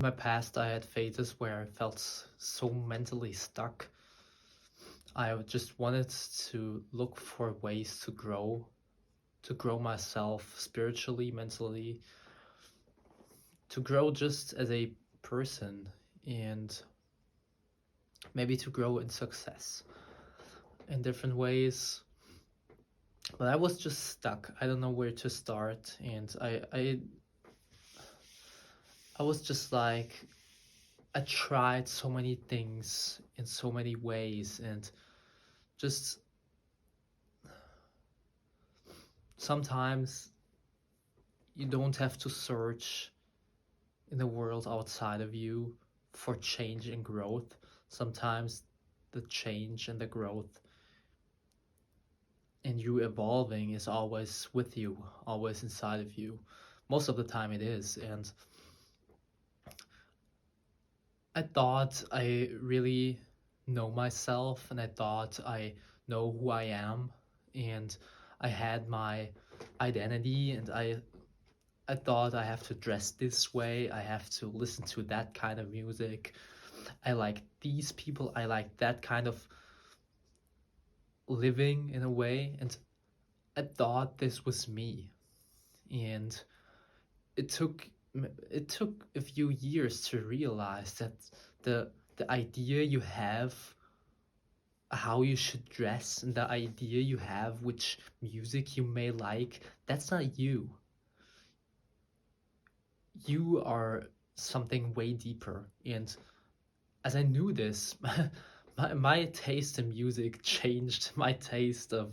In my past, I had phases where I felt so mentally stuck. I just wanted to look for ways to grow myself spiritually, mentally, to grow just as a person, and maybe to grow in success in different ways. But I was just stuck. I don't know where to start, and I was just like, I tried so many things in so many ways, and just sometimes you don't have to search in the world outside of you for change and growth. Sometimes the change and the growth and you evolving is always with you, always inside of you. Most of the time it is. And I thought I really know myself, and I thought I know who I am, and I had my identity, and I thought I have to dress this way, I have to listen to that kind of music, I like these people, I like that kind of living in a way, and I thought this was me. And it took it took a few years to realize that the idea you have how you should dress and the idea you have which music you may like, that's not you. You are something way deeper. And as I knew this, my taste in music changed, my taste of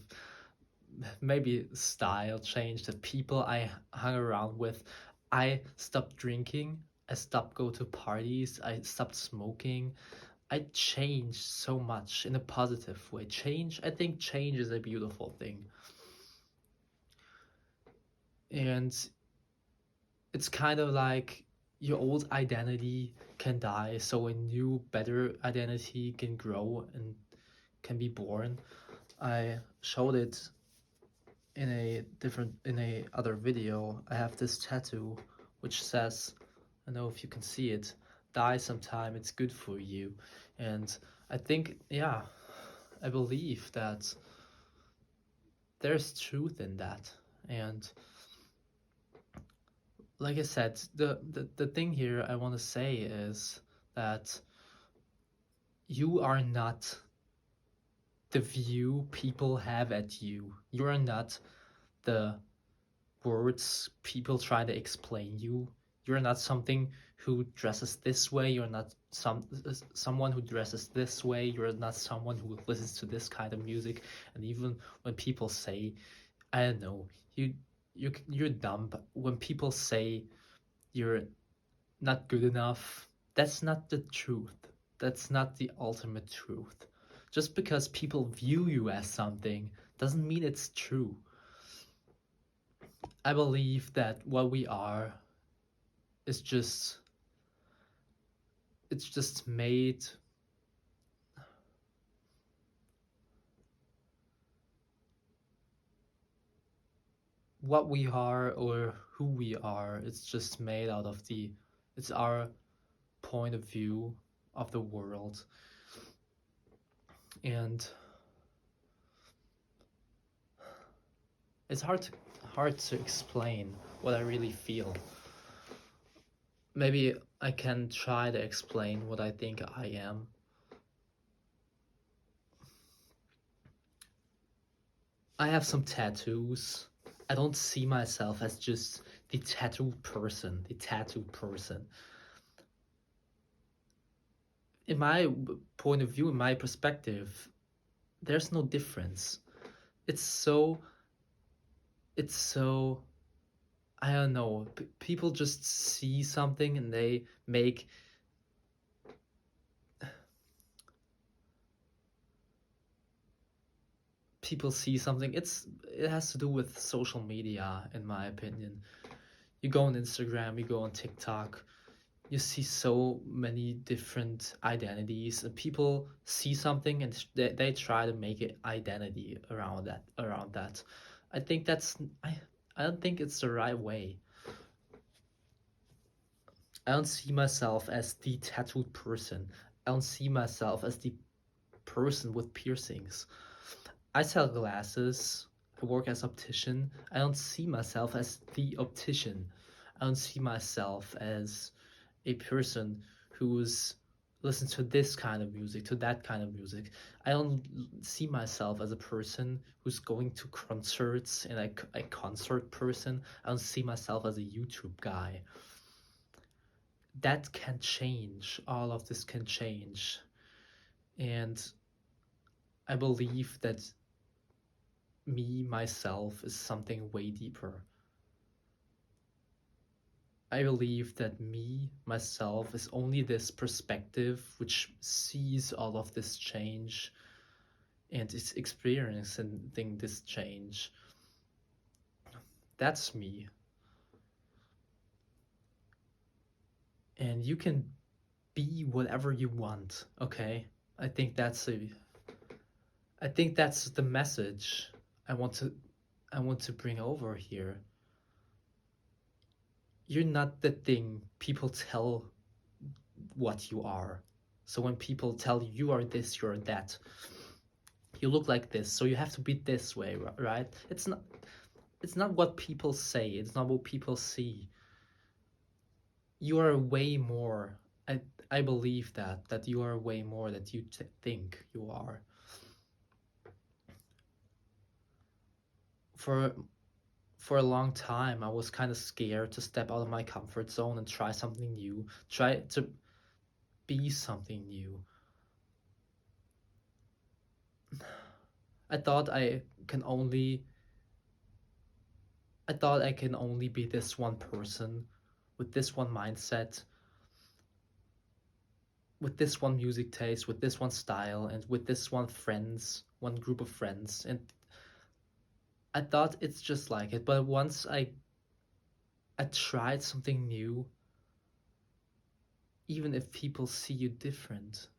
maybe style changed, the people I hung around with. I stopped drinking, I stopped go to parties, I stopped smoking. I changed so much in a positive way. I think change is a beautiful thing. And it's kind of like your old identity can die so a new better identity can grow and can be born. I showed it in a other video. I have this tattoo which says, I don't know if you can see it, die sometime, it's good for you. And I think, yeah, I believe that there's truth in that. And like I said, the thing here I want to say is that you are not the view people have at you. You are not the words people try to explain you. You're not something who dresses this way. You're not someone who dresses this way. You're not someone who listens to this kind of music. And even when people say, I don't know, you're dumb. But when people say you're not good enough, that's not the truth. That's not the ultimate truth. Just because people view you as something doesn't mean it's true. I believe that what we are is just made what we are or who we are, it's just made out of it's our point of view of the world. And it's hard to explain what I really feel. Maybe I can try to explain what I think I am. I have some tattoos. I don't see myself as just the tattooed person, In my point of view, in my perspective, there's no difference. It's so, it's so, I don't know. People just see something and they make people see something. It has to do with social media, in my opinion. You go on Instagram, you go on TikTok, you see so many different identities, and people see something and they try to make it identity around that. I think I don't think it's the right way. I don't see myself as the tattooed person. I don't see myself as the person with piercings. I sell glasses. I work as optician. I don't see myself as the optician. I don't see myself as a person who's listens to this kind of music, to that kind of music. I don't see myself as a person who's going to concerts and a concert person. I don't see myself as a YouTube guy. That can change. All of this can change. And I believe that me, myself, is something way deeper. I believe that me, myself, is only this perspective which sees all of this change and is experiencing this change. That's me. And you can be whatever you want, okay? I think that's a I think that's the message I want to I want to bring over here. You're not the thing people tell what you are. So when people tell you you are this, you're that, you look like this, so you have to be this way, right? It's not what people say, it's not what people see. You are way more. I believe that you are way more that you think you are. For for a long time, I was kind of scared to step out of my comfort zone and try something new, try to be something new. I thought I thought I can only be this one person with this one mindset, with this one music taste, with this one style, and with this one group of friends. And I thought it's just like it, but once I tried something new, even if people see you different,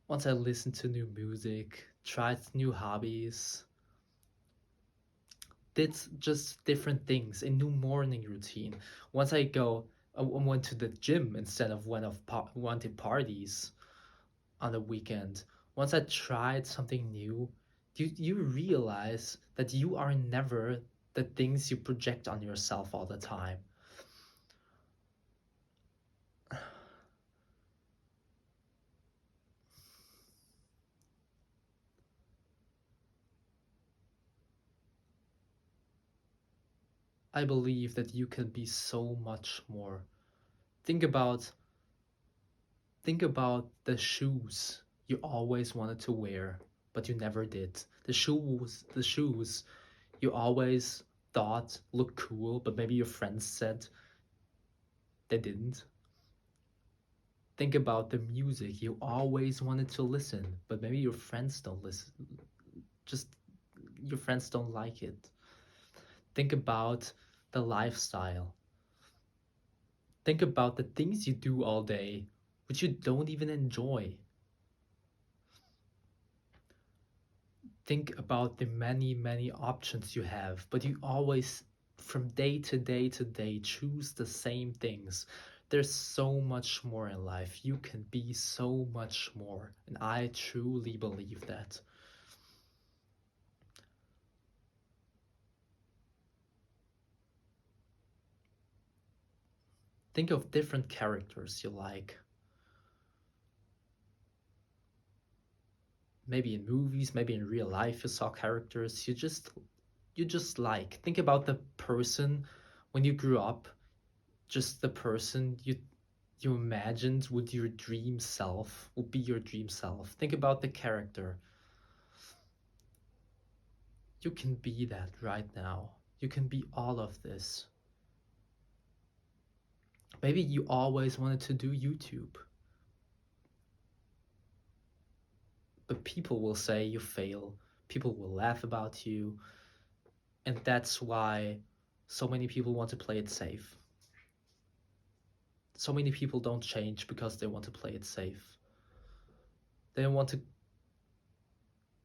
once I listened to new music, tried new hobbies, did just different things, a new morning routine. Once I went to the gym instead of went to parties on the weekend. Once I tried something new, you realize that you are never the things you project on yourself all the time. I believe that you can be so much more. Think about think about the shoes you always wanted to wear, but you never did. The shoes you always thought looked cool, but maybe your friends said they didn't. Think about the music you always wanted to listen, but maybe your friends don't listen. Just your friends don't like it. Think about the lifestyle. Think about the things you do all day, which you don't even enjoy. Think about the many, many options you have, but you always, from day to day to day, choose the same things. There's so much more in life. You can be so much more. And I truly believe that. Think of different characters you like. Maybe in movies, maybe in real life you saw characters you just like. Think about the person when you grew up, just the person you imagined would be your dream self. Think about the character. You can be that right now. You can be all of this. Maybe you always wanted to do YouTube, but people will say you fail. People will laugh about you, and that's why so many people want to play it safe. So many people don't change because they want to play it safe. They want to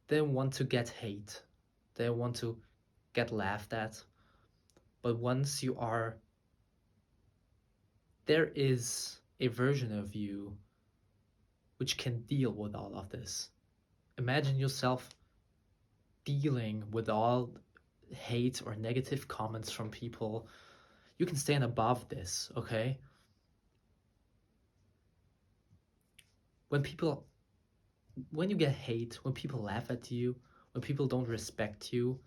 they want to get hate. They want to get laughed at. But once you are there is a version of you which can deal with all of this. Imagine yourself dealing with all hate or negative comments from people. You can stand above this, okay? When you get hate, when people laugh at you, when people don't respect you,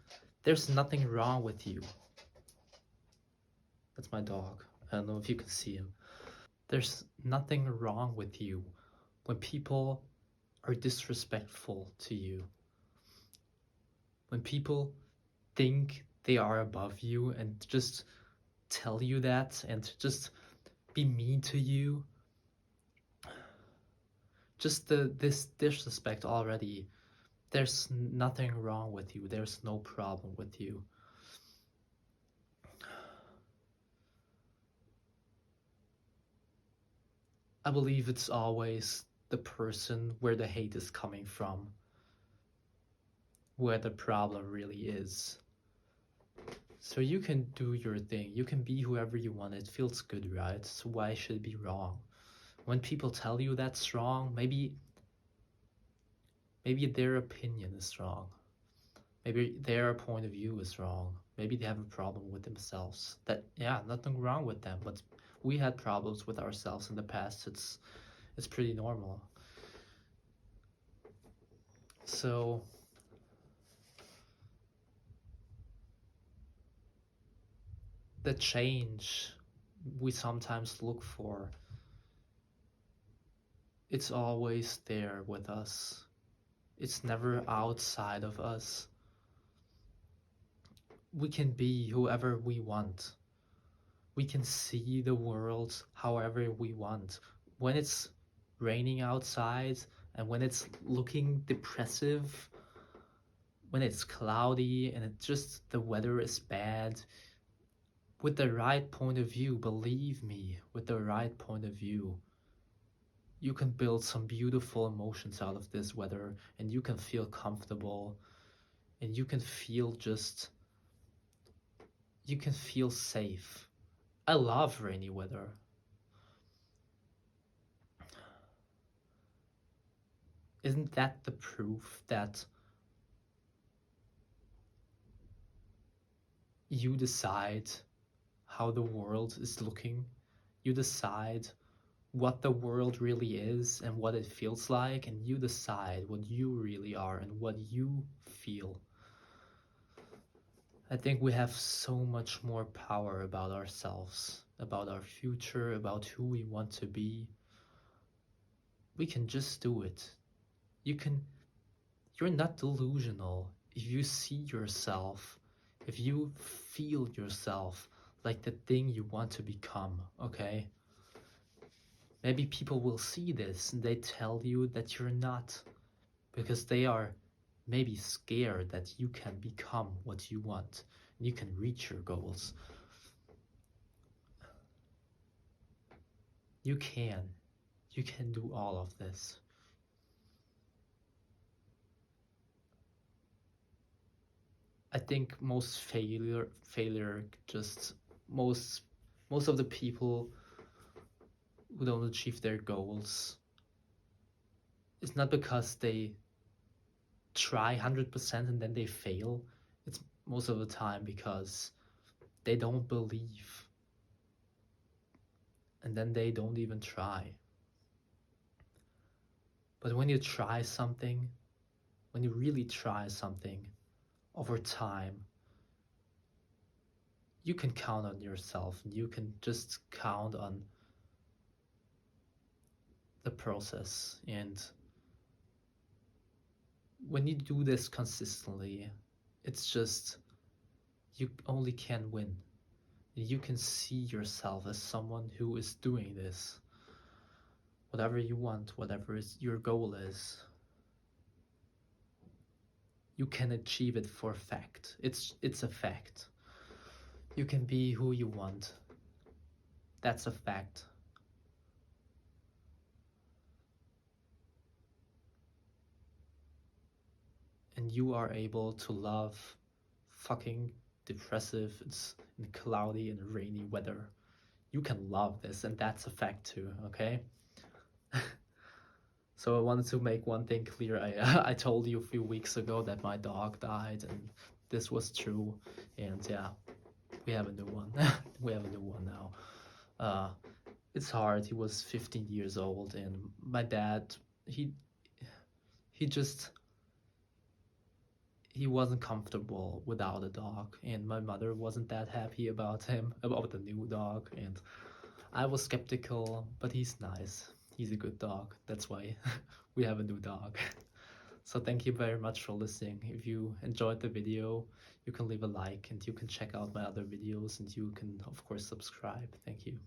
there's nothing wrong with you. That's my dog. I don't know if you can see him. There's nothing wrong with you when people are disrespectful to you. When people think they are above you and just tell you that and just be mean to you. Just this disrespect already. There's nothing wrong with you. There's no problem with you. I believe it's always the person where the hate is coming from, where the problem really is. So you can do your thing. You can be whoever you want. It feels good, right? So why should it be wrong? When people tell you that's wrong, maybe their opinion is wrong. Maybe their point of view is wrong. Maybe they have a problem with themselves. That, yeah, nothing wrong with them, but we had problems with ourselves in the past. It's pretty normal. So the change we sometimes look for, it's always there with us. It's never outside of us. We can be whoever we want. We can see the world however we want. When it's raining outside and when it's looking depressive, when it's cloudy and it's just the weather is bad, with the right point of view, believe me, with the right point of view, you can build some beautiful emotions out of this weather and you can feel comfortable and you can feel safe. I love rainy weather. Isn't that the proof that you decide how the world is looking? You decide what the world really is and what it feels like, and you decide what you really are and what you feel. I think we have so much more power about ourselves, about our future, about who we want to be. We can just do it. You're not delusional if you see yourself, if you feel yourself like the thing you want to become, okay? Maybe people will see this and they tell you that you're not, because they are maybe scared that you can become what you want and you can reach your goals. You can do all of this. I think most of the people who don't achieve their goals, it's not because they try 100% and then they fail. It's most of the time because they don't believe and then they don't even try. But when you try something, when you really try something over time, you can count on yourself and you can just count on the process. And when you do this consistently, it's just, you only can win. You can see yourself as someone who is doing this. Whatever you want, whatever your goal is, you can achieve it for a fact. It's a fact. You can be who you want. That's a fact. And you are able to love fucking depressive, it's cloudy and rainy weather. you can love this, and that's a fact too, okay? So I wanted to make one thing clear. I told you a few weeks ago that my dog died, and this was true. And yeah, we have a new one. We have a new one now. Uh, it's hard. He was 15 years old, and my dad, he he just he wasn't comfortable without a dog, and my mother wasn't that happy about the new dog, and I was skeptical, but he's nice. He's a good dog. That's why we have a new dog. So thank you very much for listening. If you enjoyed the video, you can leave a like and you can check out my other videos and you can of course subscribe. Thank you.